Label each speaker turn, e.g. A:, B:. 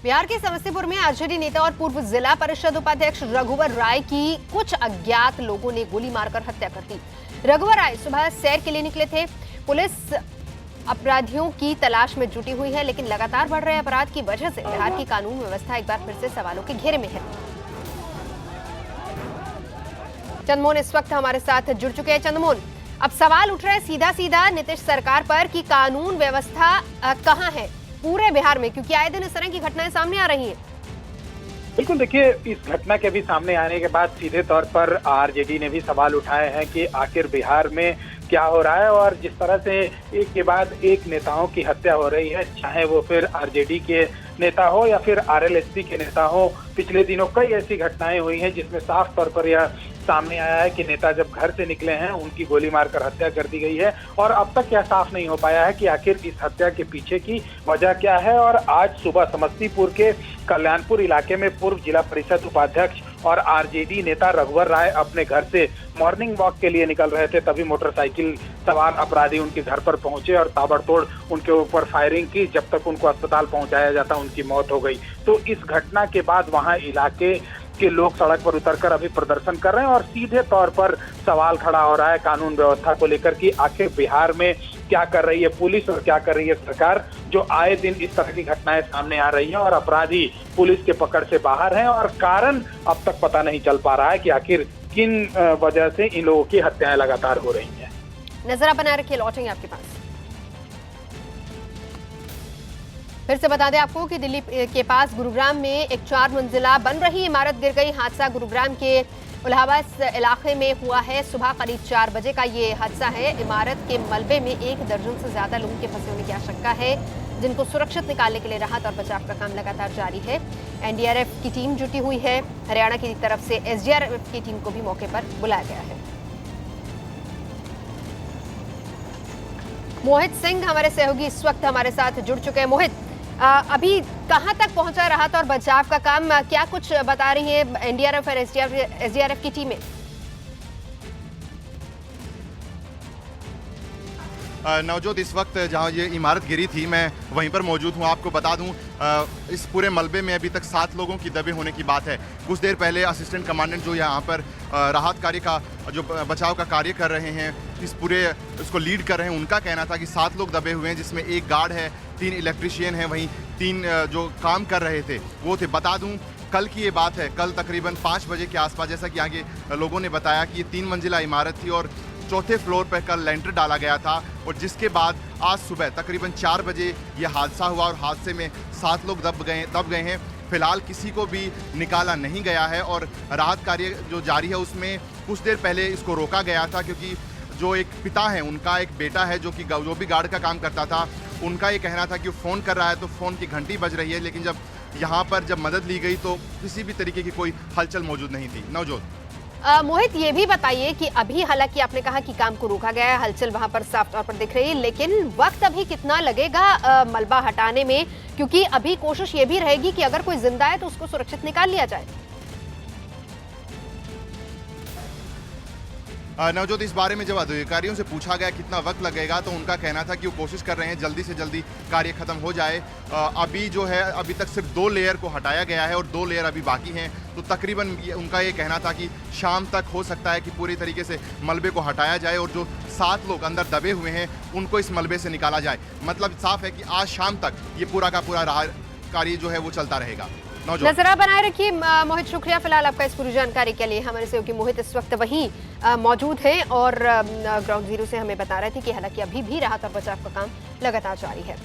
A: बिहार के समस्तीपुर में आरजेडी नेता और पूर्व जिला परिषद उपाध्यक्ष रघुवर राय की कुछ अज्ञात लोगों ने गोली मारकर हत्या कर दी। रघुवर राय सुबह सैर के लिए निकले थे। पुलिस अपराधियों की तलाश में जुटी हुई है, लेकिन लगातार बढ़ रहे अपराध की वजह से बिहार की कानून व्यवस्था एक बार फिर से सवालों के घेरे में है। चंद्रमोहन इस वक्त हमारे साथ जुड़ चुके हैं। चंद्रमोहन, अब सवाल उठ रहा है सीधा सीधा नीतीश सरकार पर कि कानून व्यवस्था कहां है पूरे बिहार में, क्योंकि आए दिन इस तरह की घटनाएं सामने आ रही हैं।
B: बिल्कुल, देखिए, इस घटना के भी सामने आने के बाद सीधे तौर पर आरजेडी ने भी सवाल उठाए हैं कि आखिर बिहार में क्या हो रहा है। और जिस तरह से एक के बाद एक नेताओं की हत्या हो रही है, चाहे वो फिर आरजेडी के नेता हो या फिर आरएलएसपी के नेता हो, पिछले दिनों कई ऐसी घटनाएं हुई हैं जिसमें साफ तौर पर यह सामने आया है कि नेता जब घर से निकले हैं उनकी गोली मारकर हत्या कर दी गई है। और अब तक यह साफ नहीं हो पाया है कि आखिर इस हत्या के पीछे की वजह क्या है। और आज सुबह समस्तीपुर के कल्याणपुर इलाके में पूर्व जिला परिषद उपाध्यक्ष और आरजेडी नेता रघुवर राय अपने घर से मॉर्निंग वॉक के लिए निकल रहे थे, तभी मोटरसाइकिल सवार अपराधी उनके घर पर पहुंचे और ताबड़तोड़ उनके ऊपर फायरिंग की। जब तक उनको अस्पताल पहुंचाया जाता उनकी मौत हो गई। तो इस घटना के बाद वहां इलाके के लोग सड़क पर उतरकर अभी प्रदर्शन कर रहे हैं और सीधे तौर पर सवाल खड़ा हो रहा है कानून व्यवस्था को लेकर कि आखिर बिहार में क्या कर रही है पुलिस और क्या कर रही है सरकार, जो आए दिन इस तरह की घटनाएं सामने आ रही हैं और अपराधी पुलिस के पकड़ से बाहर हैं और कारण अब तक पता नहीं चल पा रहा है कि आखिर किन वजह से इन लोगों की हत्याएं लगातार हो रही हैं।
A: नजर बनाए रखिए, लौटेंगे आपके पास। फिर से बता दें आपको कि दिल्ली के पास गुरुग्राम में एक 4 मंजिला बन रही इमारत गिर गई। हादसा गुरुग्राम के उल्हाबाद इलाके में हुआ है। सुबह करीब 4 बजे का ये हादसा है। इमारत के मलबे में 1 दर्जन से ज्यादा लोगों के फंसे होने की आशंका है, जिनको सुरक्षित निकालने के लिए राहत और बचाव का काम लगातार जारी है। एनडीआरएफ की टीम जुटी हुई है। हरियाणा की तरफ से एसडीआरएफ की टीम को भी मौके पर बुलाया गया है। मोहित सिंह हमारे सहयोगी इस वक्त हमारे साथ जुड़ चुके हैं। मोहित, अभी कहां तक पहुंचा राहत और बचाव का काम, क्या कुछ बता रही है एनडीआरएफ और एसडीआरएफ की टीमें?
C: नवजोत, इस वक्त जहां ये इमारत गिरी थी मैं वहीं पर मौजूद हूं। आपको बता दूं, इस पूरे मलबे में अभी तक 7 लोगों की दबे होने की बात है। कुछ देर पहले असिस्टेंट कमांडेंट जो यहाँ पर राहत कार्य का जो बचाव का कार्य कर रहे हैं, इस पूरे इसको लीड कर रहे हैं, उनका कहना था कि 7 लोग दबे हुए हैं, जिसमें 1 गार्ड है, 3 इलेक्ट्रीशियन हैं, वहीं 3 जो काम कर रहे थे वो थे। बता दूं, कल की ये बात है, कल तकरीबन 5 बजे के आसपास, जैसा कि आगे लोगों ने बताया कि ये 3 मंजिला इमारत थी और 4थे फ्लोर पर कल लेंटर डाला गया था। और जिसके बाद आज सुबह तकरीबन 4 बजे ये हादसा हुआ और हादसे में 7 लोग दब गए हैं। फिलहाल किसी को भी निकाला नहीं गया है और राहत कार्य जो जारी है उसमें कुछ देर पहले इसको रोका गया था, क्योंकि जो एक पिता है, उनका एक बेटा है जो भी गार्ड का काम करता था, उनका ये कहना था कि वो फ़ोन कर रहा है तो फ़ोन की घंटी बज रही है, लेकिन जब यहाँ पर जब मदद ली गई तो किसी भी तरीके की कोई हलचल मौजूद नहीं थी। नवजोत,
A: मोहित, ये भी बताइए कि अभी हालांकि आपने कहा कि काम को रोका गया है, हलचल वहां पर साफ तौर पर दिख रही है, लेकिन वक्त अभी कितना लगेगा मलबा हटाने में, क्योंकि अभी कोशिश ये भी रहेगी कि अगर कोई जिंदा है तो उसको सुरक्षित निकाल लिया जाए।
C: नवजोत, इस बारे में जब अधिकारियों से पूछा गया कितना वक्त लगेगा तो उनका कहना था कि वो कोशिश कर रहे हैं जल्दी से जल्दी कार्य खत्म हो जाए। अभी जो है अभी तक सिर्फ 2 लेयर को हटाया गया है और 2 लेयर अभी बाकी हैं, तो तकरीबन उनका ये कहना था कि शाम तक हो सकता है कि पूरी तरीके से मलबे को हटाया जाए और जो 7 लोग अंदर दबे हुए हैं उनको इस मलबे से निकाला जाए। मतलब साफ है कि आज शाम तक ये पूरा का पूरा कार्य जो है वो चलता रहेगा।
A: नजर बनाए रखिए। मोहित, शुक्रिया फिलहाल आपका इस पूरी जानकारी के लिए। हमारे सहयोगी मोहित इस वक्त वहीं मौजूद हैं और ग्राउंड जीरो से हमें बता रहे थे कि हालांकि अभी भी राहत और बचाव का काम लगातार जारी है।